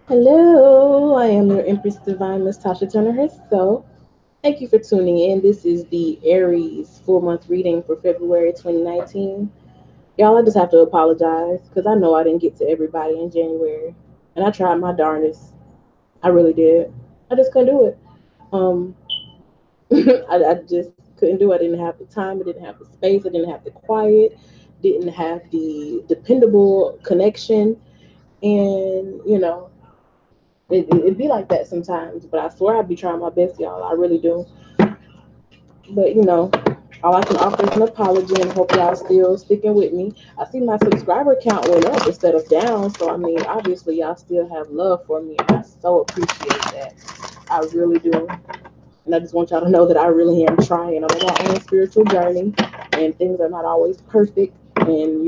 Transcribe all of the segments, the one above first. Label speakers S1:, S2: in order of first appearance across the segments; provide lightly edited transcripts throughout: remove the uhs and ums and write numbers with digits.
S1: Hello, I am your Empress Divine Miss Tasha Turner herself. Thank you for tuning in. This is the Aries 4 month reading for February 2019. Y'all, I just have to apologize because I know I didn't get to everybody in January. And I tried my darndest. I really did. I just couldn't do it. Um, I just couldn't do it. I didn't have the time. I didn't have the space. I didn't have the quiet. Didn't have the dependable connection. And, it'd be like that sometimes, but I swear I'd be trying my best, y'all. I really do. But all I can offer is an apology and hope y'all still sticking with me. I see my subscriber count went up instead of down, so I mean, obviously y'all still have love for me, and I so appreciate that. I really do. And I just want y'all to know that I really am trying. I'm on my own spiritual journey, and things are not always perfect. And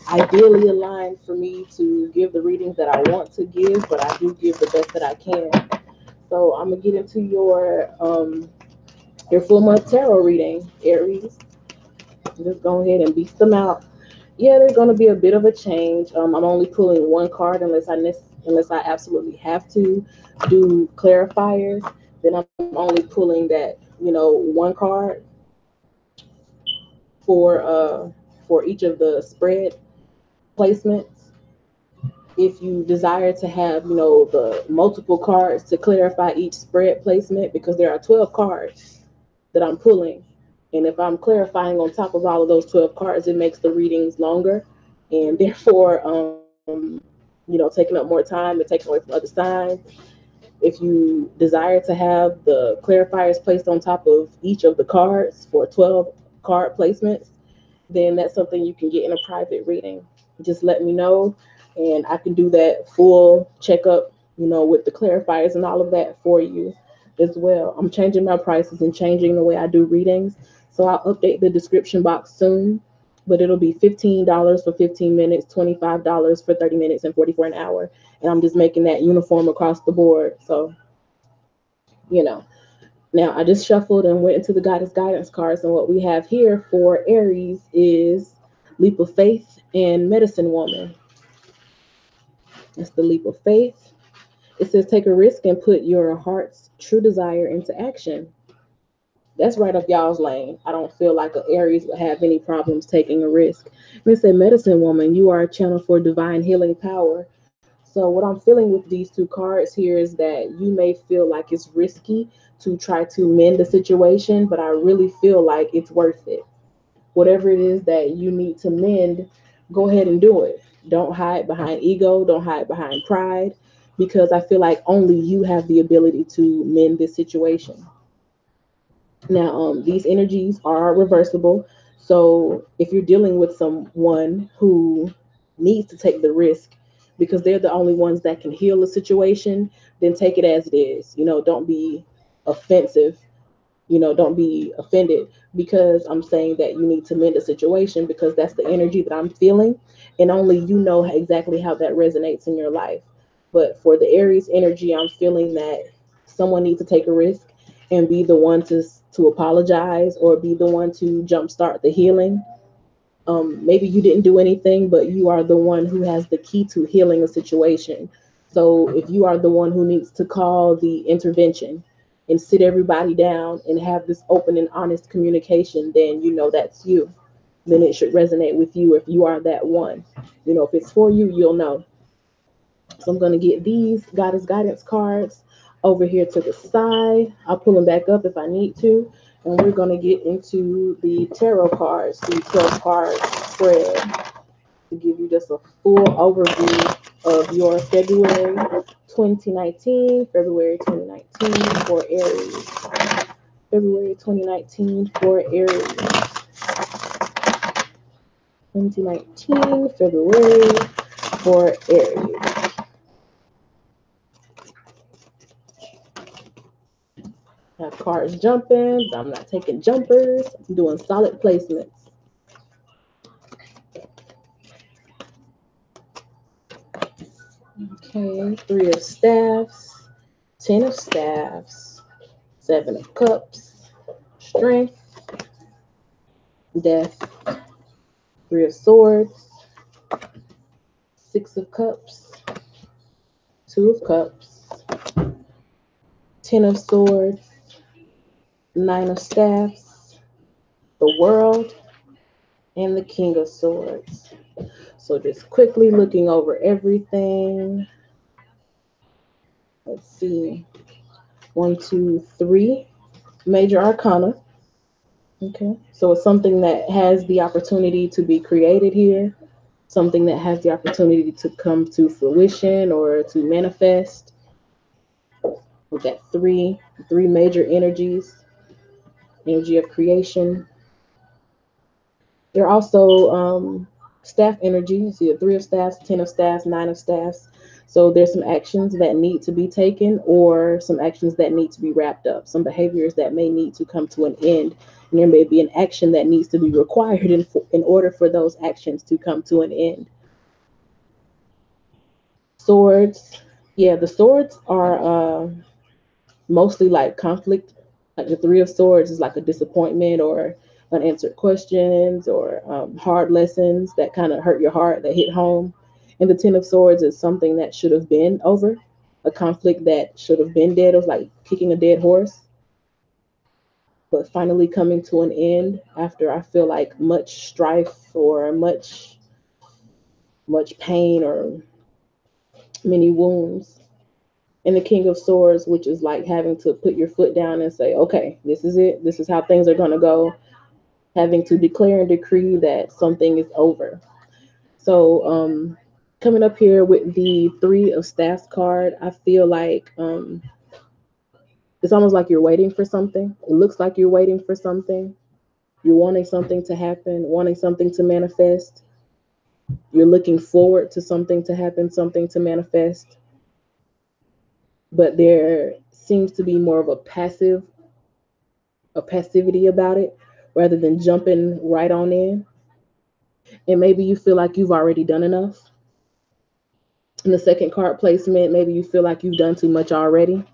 S1: ideally aligned for me to give the readings that I want to give, but I do give the best that I can. So I'm gonna get into your full month tarot reading, Aries. Just go ahead and beast them out. Yeah, there's gonna be a bit of a change. I'm only pulling one card unless I absolutely have to do clarifiers. Then I'm only pulling that one card for for each of the spread placements. If you desire to have the multiple cards to clarify each spread placement, because there are 12 cards that I'm pulling. And if I'm clarifying on top of all of those 12 cards, it makes the readings longer and therefore, taking up more time and taking away from other signs. If you desire to have the clarifiers placed on top of each of the cards for 12 card placements, then that's something you can get in a private reading. Just let me know, and I can do that full checkup, with the clarifiers and all of that for you as well. I'm changing my prices and changing the way I do readings, so I'll update the description box soon. But it'll be $15 for 15 minutes, $25 for 30 minutes, and 44 an hour. And I'm just making that uniform across the board. So, you know, now I just shuffled and went into the Goddess Guidance cards, and what we have here for Aries is Leap of Faith and Medicine Woman. That's the Leap of Faith. It says take a risk and put your heart's true desire into action. That's right up y'all's lane. I don't feel like an Aries would have any problems taking a risk. And it said Medicine Woman, you are a channel for divine healing power. So what I'm feeling with these two cards here is that you may feel like it's risky to try to mend the situation, but I really feel like it's worth it. Whatever it is that you need to mend, go ahead and do it. Don't hide behind ego, don't hide behind pride, because I feel like only you have the ability to mend this situation. Now, these energies are reversible. So if you're dealing with someone who needs to take the risk because they're the only ones that can heal the situation, then take it as it is. Don't be offensive. Don't be offended because I'm saying that you need to mend a situation, because that's the energy that I'm feeling. And only you know exactly how that resonates in your life. But for the Aries energy, I'm feeling that someone needs to take a risk and be the one to apologize or be the one to jumpstart the healing. Maybe you didn't do anything, but you are the one who has the key to healing a situation. So if you are the one who needs to call the intervention and sit everybody down and have this open and honest communication, then that's you. Then it should resonate with you if you are that one. If it's for you, you'll know. So I'm going to get these Goddess Guidance cards over here to the side. I'll pull them back up if I need to. And we're going to get into the tarot cards, the 12 card spread, to give you just a full overview of your February 2019 for Aries. February 2019 for Aries. 2019 February for Aries. Have cards jumping, but I'm not taking jumpers. I'm doing solid placements. Okay, Three of Staffs, Ten of Staffs, Seven of Cups, Strength, Death, Three of Swords, Six of Cups, Two of Cups, Ten of Swords, Nine of Staffs, the World, and the King of Swords. So just quickly looking over everything. Let's see. One, two, three major arcana. Okay. So it's something that has the opportunity to be created here, something that has the opportunity to come to fruition or to manifest. With that three major energies, energy of creation. There are also staff energy. You see the Three of Staffs, Ten of Staffs, Nine of Staffs. So there's some actions that need to be taken or some actions that need to be wrapped up, some behaviors that may need to come to an end. And there may be an action that needs to be required in order for those actions to come to an end. Swords. Yeah, the swords are mostly like conflict. Like the Three of Swords is like a disappointment or unanswered questions or hard lessons that kind of hurt your heart, that hit home. And the Ten of Swords is something that should have been over, a conflict that should have been dead. It was like kicking a dead horse, but finally coming to an end after I feel like much strife or much pain or many wounds. And the King of Swords, which is like having to put your foot down and say, okay, this is it. This is how things are going to go. Having to declare and decree that something is over. So, coming up here with the Three of Staffs card, I feel like it's almost like you're waiting for something. It looks like you're waiting for something. You're wanting something to happen, wanting something to manifest. You're looking forward to something to happen, something to manifest. But there seems to be more of a passivity about it rather than jumping right on in. And maybe you feel like you've already done enough. In the second card placement, maybe you feel like you've done too much already.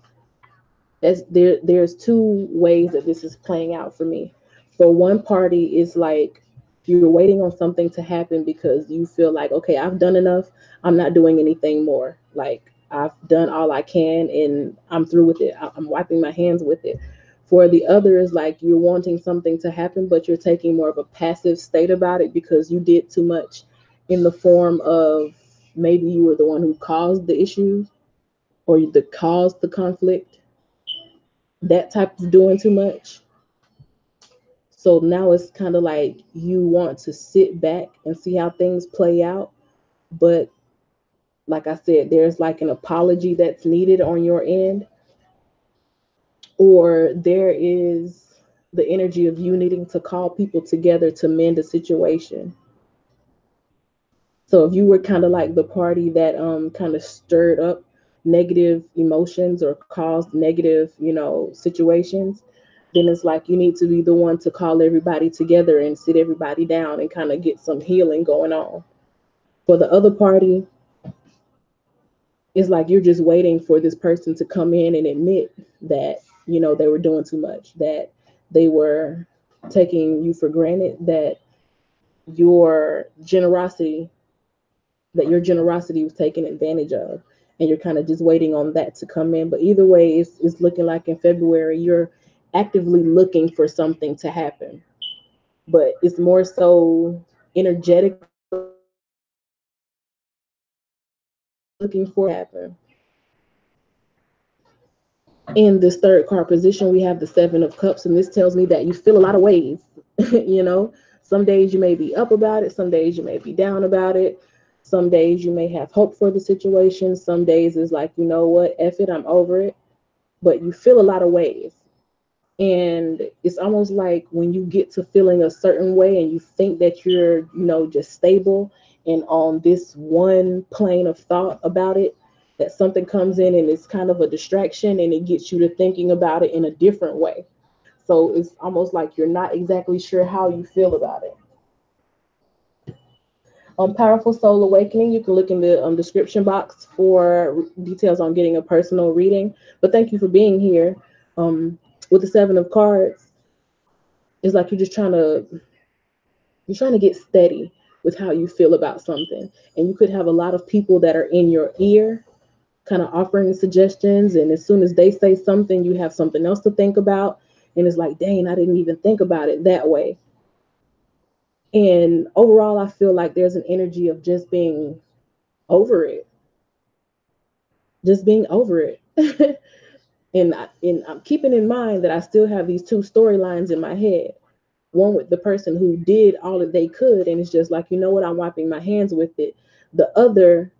S1: There's two ways that this is playing out for me. For one party, is like you're waiting on something to happen because you feel like, okay, I've done enough. I'm not doing anything more. Like I've done all I can and I'm through with it. I'm wiping my hands with it. For the other is like you're wanting something to happen, but you're taking more of a passive state about it because you did too much in the form of maybe you were the one who caused the issues or the caused the conflict, that type of doing too much. So now it's kind of like you want to sit back and see how things play out. But like I said, there's like an apology that's needed on your end, or there is the energy of you needing to call people together to mend a situation. So if you were kind of like the party that kind of stirred up negative emotions or caused negative, situations, then it's like you need to be the one to call everybody together and sit everybody down and kind of get some healing going on. For the other party, it's like you're just waiting for this person to come in and admit that, they were doing too much, that they were taking you for granted, your generosity your generosity was taken advantage of, and you're kind of just waiting on that to come in. But either way, it's looking like in February you're actively looking for something to happen, but it's more so energetically looking for it to happen. In this third card position, we have the Seven of Cups, and this tells me that you feel a lot of ways. Some days you may be up about it, some days you may be down about it, some days you may have hope for the situation, some days it's like, you know what, F it, I'm over it. But you feel a lot of ways. And it's almost like when you get to feeling a certain way and you think that you're, just stable and on this one plane of thought about it, that something comes in and it's kind of a distraction and it gets you to thinking about it in a different way. So it's almost like you're not exactly sure how you feel about it. Powerful Soul Awakening, you can look in the description box for details on getting a personal reading. But thank you for being here. With the Seven of Cards, it's like you're trying to get steady. with how you feel about something. And you could have a lot of people that are in your ear kind of offering suggestions, and as soon as they say something, you have something else to think about, and it's like, dang, I didn't even think about it that way. And overall, I feel like there's an energy of just being over it, just being over it. And I'm keeping in mind that I still have these two storylines in my head. One with the person who did all that they could, and it's just like, you know what, I'm wiping my hands with it. The other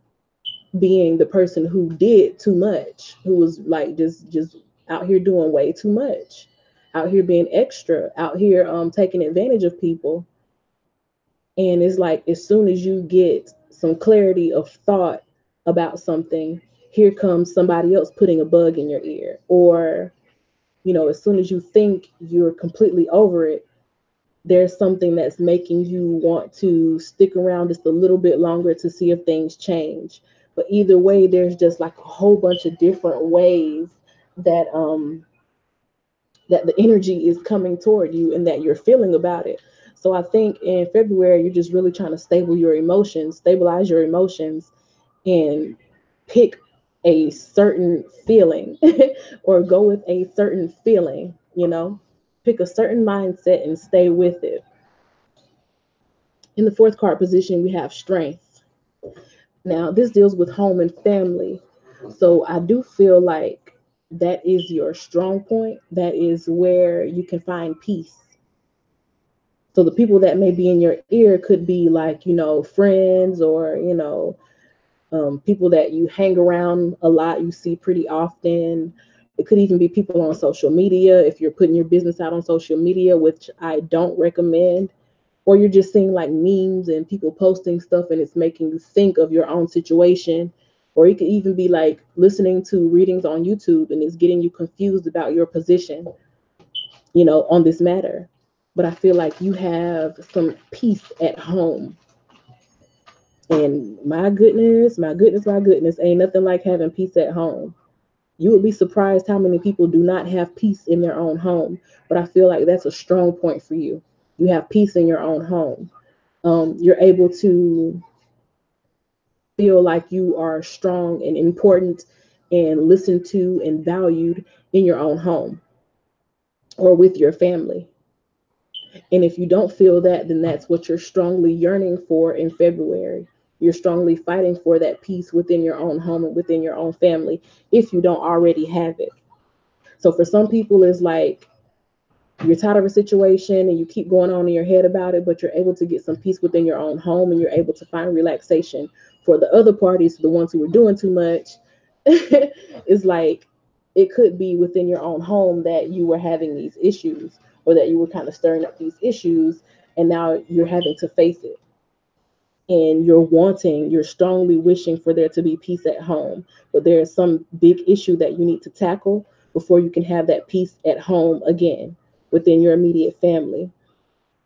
S1: being the person who did too much, who was like just out here doing way too much, out here being extra, out here taking advantage of people. And it's like, as soon as you get some clarity of thought about something, here comes somebody else putting a bug in your ear. Or, as soon as you think you're completely over it, there's something that's making you want to stick around just a little bit longer to see if things change. But either way, there's just like a whole bunch of different ways that that the energy is coming toward you and that you're feeling about it. So I think in February, you're just really trying to stabilize your emotions, and pick a certain feeling or go with a certain feeling. Pick a certain mindset and stay with it. In the fourth card position, we have strength. Now, this deals with home and family. So I do feel like that is your strong point. That is where you can find peace. So the people that may be in your ear could be like, friends, or, people that you hang around a lot, you see pretty often. It could even be people on social media if you're putting your business out on social media, which I don't recommend. Or you're just seeing like memes and people posting stuff, and it's making you think of your own situation. Or it could even be like listening to readings on YouTube, and it's getting you confused about your position, on this matter. But I feel like you have some peace at home. And my goodness, my goodness, my goodness, ain't nothing like having peace at home. You would be surprised how many people do not have peace in their own home. But I feel like that's a strong point for you. You have peace in your own home. You're able to feel like you are strong and important and listened to and valued in your own home or with your family. And if you don't feel that, then that's what you're strongly yearning for in February. You're strongly fighting for that peace within your own home and within your own family if you don't already have it. So for some people, it's like you're tired of a situation and you keep going on in your head about it, but you're able to get some peace within your own home and you're able to find relaxation. For the other parties, the ones who are doing too much, it's like it could be within your own home that you were having these issues, or that you were kind of stirring up these issues, and now you're having to face it. And you're strongly wishing for there to be peace at home, but there is some big issue that you need to tackle before you can have that peace at home again within your immediate family.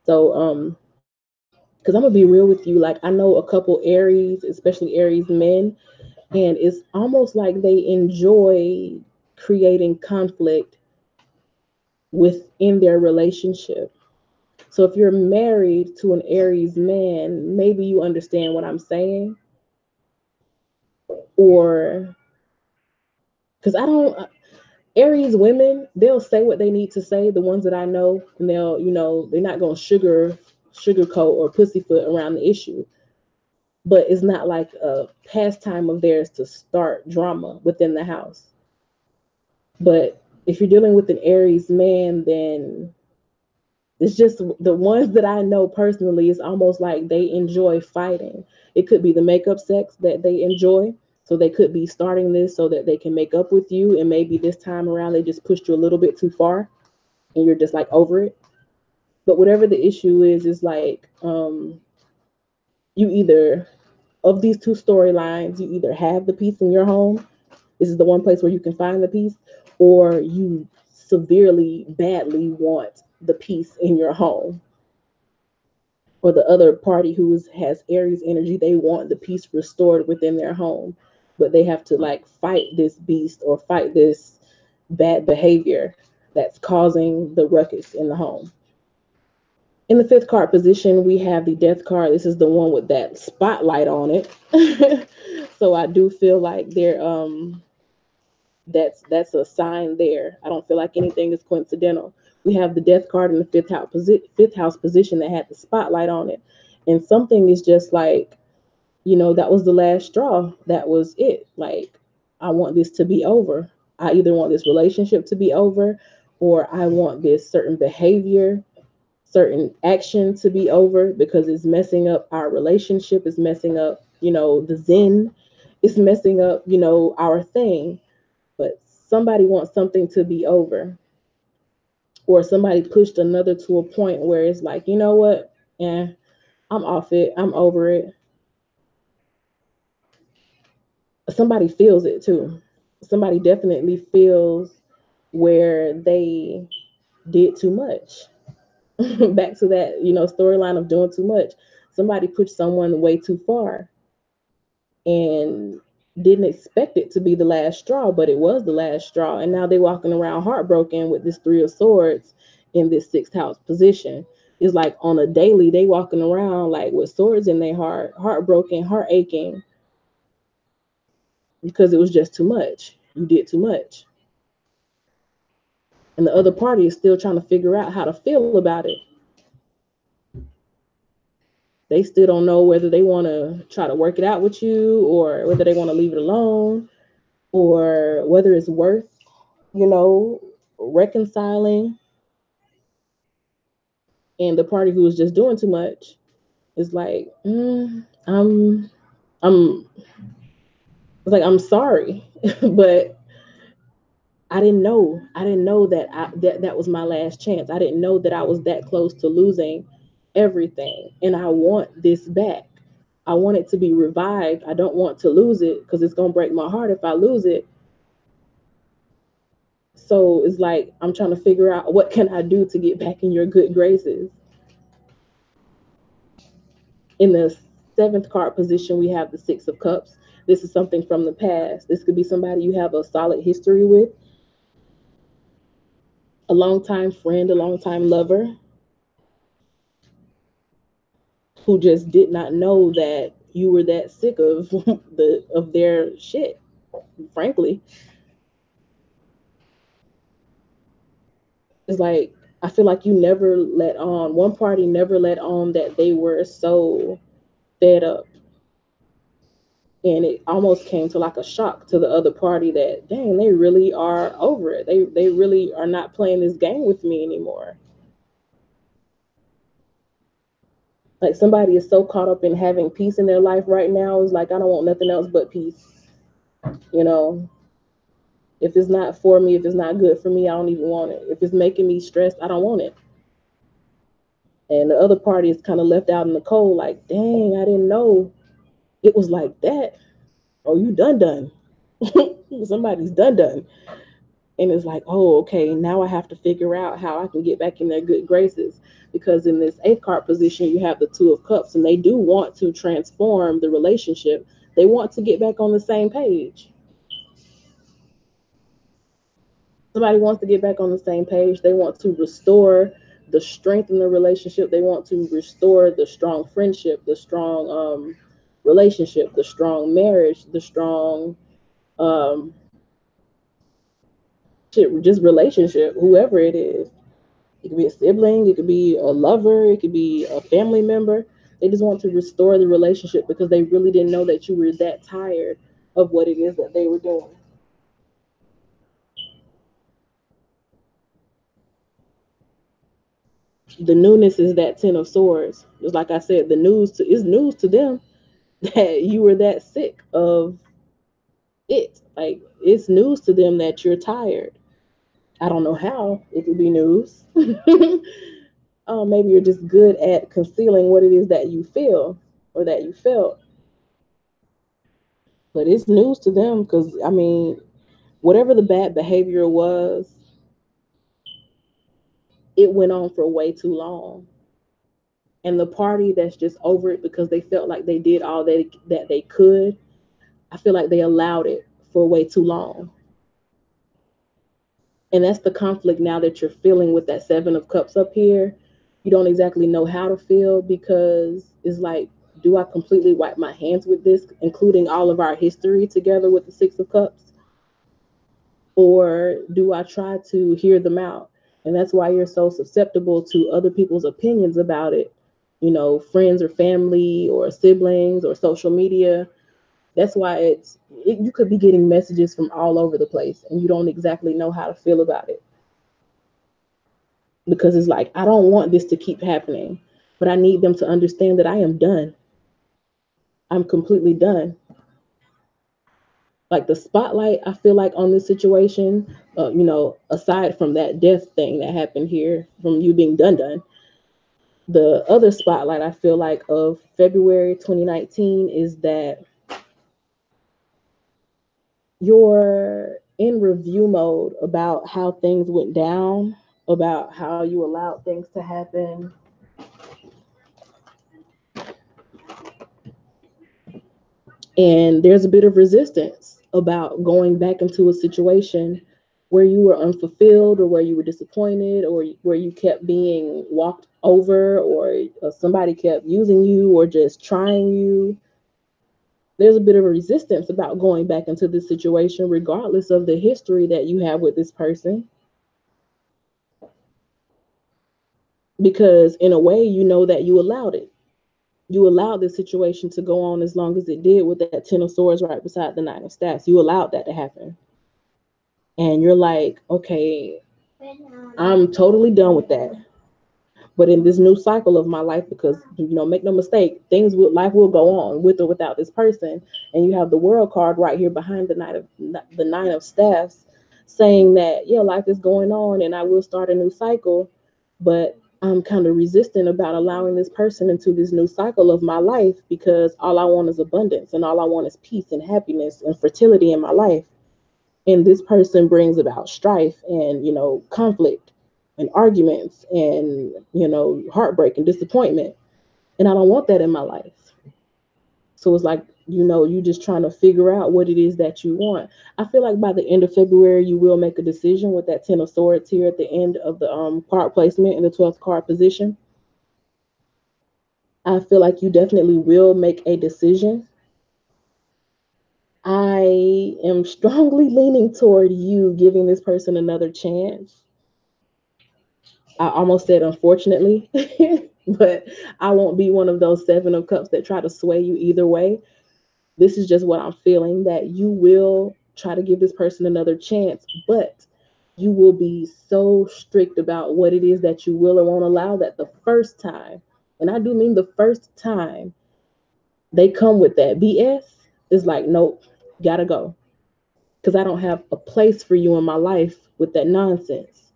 S1: So because I'm gonna be real with you, like I know a couple Aries, especially Aries men, and it's almost like they enjoy creating conflict within their relationship. So if you're married to an Aries man, maybe you understand what I'm saying. Or because I don't, Aries women, they'll say what they need to say, the ones that I know, and they're not going to sugarcoat or pussyfoot around the issue. But it's not like a pastime of theirs to start drama within the house. But if you're dealing with an Aries man, then it's just the ones that I know personally, it's almost like they enjoy fighting. It could be the makeup sex that they enjoy. So they could be starting this so that they can make up with you. And maybe this time around, they just pushed you a little bit too far and you're just like over it. But whatever the issue is like you either, of these two storylines, you either have the peace in your home. This is the one place where you can find the peace, or you severely, badly want the peace in your home. Or the other party has Aries energy, they want the peace restored within their home, but they have to like fight this beast or fight this bad behavior that's causing the ruckus in the home. In the fifth card position, we have the death card. This is the one with that spotlight on it. So I do feel like that's a sign there. I don't feel like anything is coincidental. We have the death card in the fifth house position that had the spotlight on it. And something is just like, that was the last straw. That was it. Like, I want this to be over. I either want this relationship to be over, or I want this certain behavior, certain action to be over, because it's messing up our relationship, it's messing up, the zen, it's messing up, our thing. But somebody wants something to be over, or somebody pushed another to a point where it's like, you know what? Yeah, I'm off it. I'm over it. Somebody feels it too. Somebody definitely feels where they did too much. Back to that, storyline of doing too much. Somebody pushed someone way too far and didn't expect it to be the last straw, but it was the last straw. And now they're walking around heartbroken with this Three of Swords in this sixth house position. It's like on a daily, they walking around like with swords in their heart, heartbroken, heart aching, because it was just too much. You did too much. And the other party is still trying to figure out how to feel about it. They still don't know whether they want to try to work it out with you, or whether they want to leave it alone, or whether it's worth, you know, reconciling. And the party who was just doing too much is like, I'm, it's like, I'm sorry, but I didn't know. I didn't know that that was my last chance. I didn't know that I was that close to losing everything, and I want this back. I want it to be revived. I don't want to lose it, because it's gonna break my heart if I lose it. So it's like I'm trying to figure out, what can I do to get back in your good graces. In the seventh card position, we have the Six of Cups. This is something from the past. This could be somebody you have a solid history with, a longtime friend, a longtime lover, who just did not know that you were that sick of their shit. Frankly, it's like, I feel like you never let on. One party never let on that they were so fed up, and it almost came to like a shock to the other party that, dang, they really are over it. They really are not playing this game with me anymore. Like, somebody is so caught up in having peace in their life right now. Is like, I don't want nothing else but peace. You know, if it's not for me, if it's not good for me, I don't even want it. If it's making me stressed, I don't want it. And the other party is kind of left out in the cold, like, dang, I didn't know it was like that. Oh, you done. Somebody's done. And it's like, oh, okay, now I have to figure out how I can get back in their good graces. Because in this eighth card position, you have the Two of Cups, and they do want to transform the relationship. They want to get back on the same page. Somebody wants to get back on the same page. They want to restore the strength in the relationship. They want to restore the strong friendship, the strong relationship, the strong marriage, the strong um, shit, just relationship, whoever it is. It could be a sibling, it could be a lover, it could be a family member. They just want to restore the relationship because they really didn't know that you were that tired of what it is that they were doing. The newness is that Ten of Swords. Just like I said, it's news to them that you were that sick of it. Like, it's news to them that you're tired. I don't know how it could be news. Maybe you're just good at concealing what it is that you feel or that you felt. But it's news to them because, I mean, whatever the bad behavior was, it went on for way too long. And the party that's just over it because they felt like they did all that they could, I feel like they allowed it for way too long. And that's the conflict now that you're feeling with that Seven of Cups up here. You don't exactly know how to feel because it's like, do I completely wipe my hands with this, including all of our history together with the Six of Cups? Or do I try to hear them out? And that's why you're so susceptible to other people's opinions about it. You know, friends or family or siblings or social media. That's why you could be getting messages from all over the place and you don't exactly know how to feel about it. Because it's like, I don't want this to keep happening, but I need them to understand that I am done. I'm completely done. Like the spotlight, I feel like on this situation, aside from that death thing that happened here, from you being done, the other spotlight I feel like of February 2019 is that you're in review mode about how things went down, about how you allowed things to happen. And there's a bit of resistance about going back into a situation where you were unfulfilled or where you were disappointed or where you kept being walked over or somebody kept using you or just trying you. There's a bit of a resistance about going back into this situation, regardless of the history that you have with this person. Because in a way, you know that you allowed it. You allowed this situation to go on as long as it did with that Ten of Swords right beside the Nine of Staffs. You allowed that to happen. And you're like, okay, I'm totally done with that. But in this new cycle of my life, because make no mistake, life will go on with or without this person. And you have the World card right here behind the Nine of Staffs, saying that life is going on, and I will start a new cycle. But I'm kind of resistant about allowing this person into this new cycle of my life because all I want is abundance, and all I want is peace and happiness and fertility in my life. And this person brings about strife and conflict and arguments and heartbreak and disappointment, and I don't want that in my life. So it's like, you just trying to figure out what it is that you want. I feel like by the end of February you will make a decision with that Ten of Swords here at the end of the card placement in the 12th card position. I feel like you definitely will make a decision. I am strongly leaning toward you giving this person another chance. I almost said unfortunately, but I won't be one of those Seven of Cups that try to sway you either way. This is just what I'm feeling, that you will try to give this person another chance, but you will be so strict about what it is that you will or won't allow, that the first time, and I do mean the first time, they come with that BS, is like, nope, gotta go. Because I don't have a place for you in my life with that nonsense.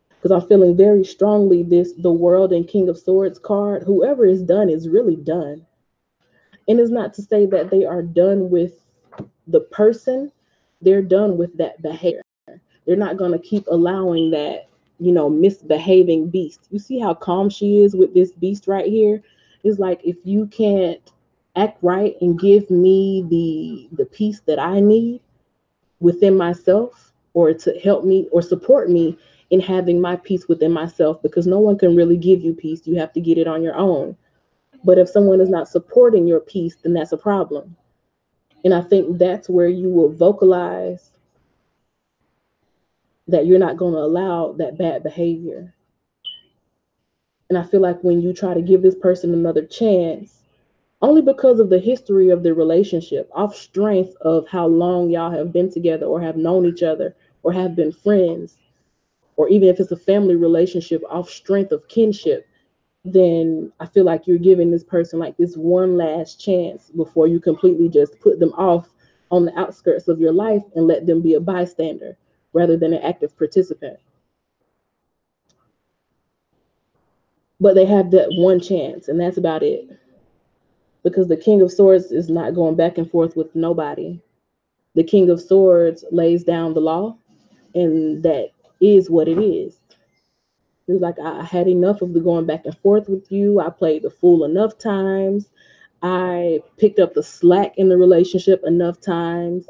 S1: Because I'm feeling very strongly the World and King of Swords card, whoever is done is really done. And it's not to say that they are done with the person, they're done with that behavior. They're not going to keep allowing that, misbehaving beast. You see how calm she is with this beast right here? It's like, if you can't act right and give me the peace that I need within myself, or to help me or support me in having my peace within myself, because no one can really give you peace. You have to get it on your own. But if someone is not supporting your peace, then that's a problem. And I think that's where you will vocalize that you're not going to allow that bad behavior. And I feel like when you try to give this person another chance, only because of the history of the relationship, off strength of how long y'all have been together or have known each other or have been friends, or even if it's a family relationship, off strength of kinship, then I feel like you're giving this person like this one last chance before you completely just put them off on the outskirts of your life and let them be a bystander rather than an active participant. But they have that one chance, and that's about it. Because the King of Swords is not going back and forth with nobody. The King of Swords lays down the law, and that is what it is. It was like, I had enough of the going back and forth with you. I played the fool enough times. I picked up the slack in the relationship enough times.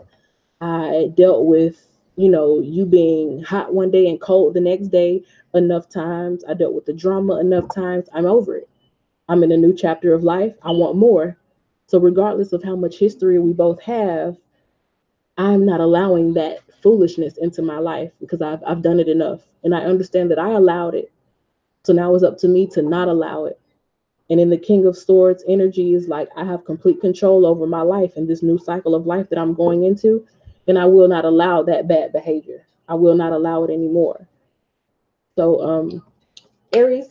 S1: I dealt with you being hot one day and cold the next day enough times. I dealt with the drama enough times. I'm over it. I'm in a new chapter of life. I want more. So, regardless of how much history we both have, I'm not allowing that foolishness into my life because I've done it enough. And I understand that I allowed it. So now it's up to me to not allow it. And in the King of Swords energy is like I have complete control over my life and this new cycle of life that I'm going into. And I will not allow that bad behavior. I will not allow it anymore. So, Aries,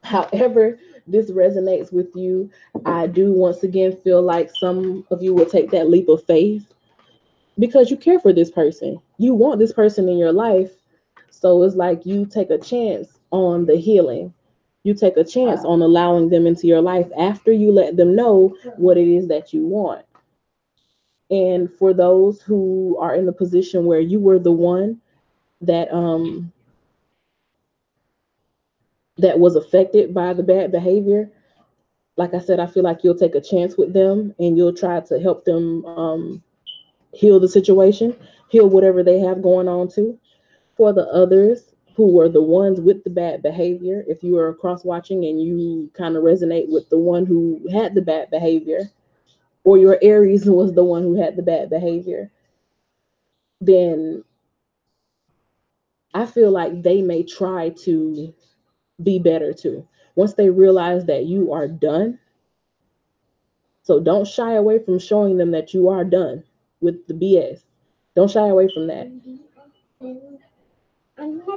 S1: however this resonates with you, I do once again feel like some of you will take that leap of faith because you care for this person. You want this person in your life. So it's like you take a chance on the healing. You take a chance on allowing them into your life after you let them know what it is that you want. And for those who are in the position where you were the one that that was affected by the bad behavior, like I said, I feel like you'll take a chance with them and you'll try to help them heal the situation, heal whatever they have going on too. For the others who were the ones with the bad behavior, if you are cross watching and you kind of resonate with the one who had the bad behavior, or your Aries was the one who had the bad behavior, then I feel like they may try to be better too. Once they realize that you are done, so don't shy away from showing them that you are done with the BS. Don't shy away from that.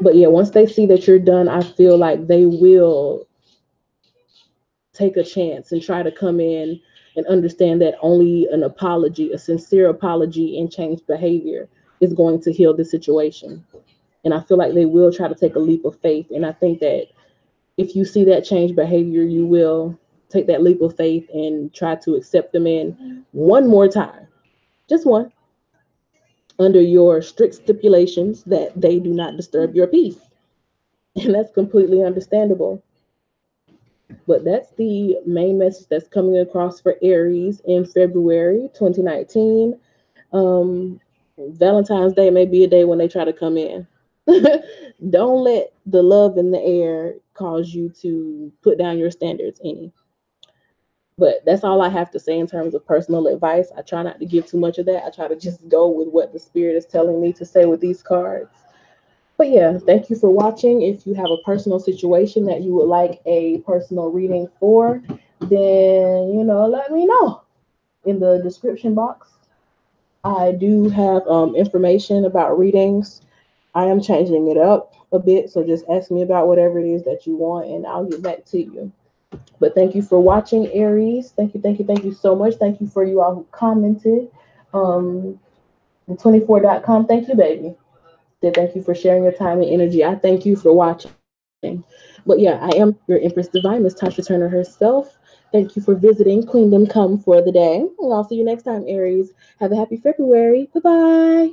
S1: But yeah, once they see that you're done, I feel like they will take a chance and try to come in and understand that only an apology, a sincere apology and changed behavior is going to heal the situation. And I feel like they will try to take a leap of faith. And I think that if you see that change behavior, you will take that leap of faith and try to accept them in one more time. Just one, under your strict stipulations that they do not disturb your peace. And that's completely understandable. But that's the main message that's coming across for Aries in February 2019. Valentine's Day may be a day when they try to come in. Don't let the love in the air cause you to put down your standards any. But that's all I have to say in terms of personal advice. I try not to give too much of that. I try to just go with what the spirit is telling me to say with these cards. But yeah, thank you for watching. If you have a personal situation that you would like a personal reading for, then let me know in the description box. I do have information about readings. I am changing it up a bit, so just ask me about whatever it is that you want, and I'll get back to you. But thank you for watching, Aries. Thank you so much. Thank you for you all who commented. 24.com. Thank you, baby. Thank you for sharing your time and energy. I thank you for watching. But yeah, I am your Empress Divine, Miss Tasha Turner herself. Thank you for visiting Queendom Come for the day. And I'll see you next time, Aries. Have a happy February. Bye bye.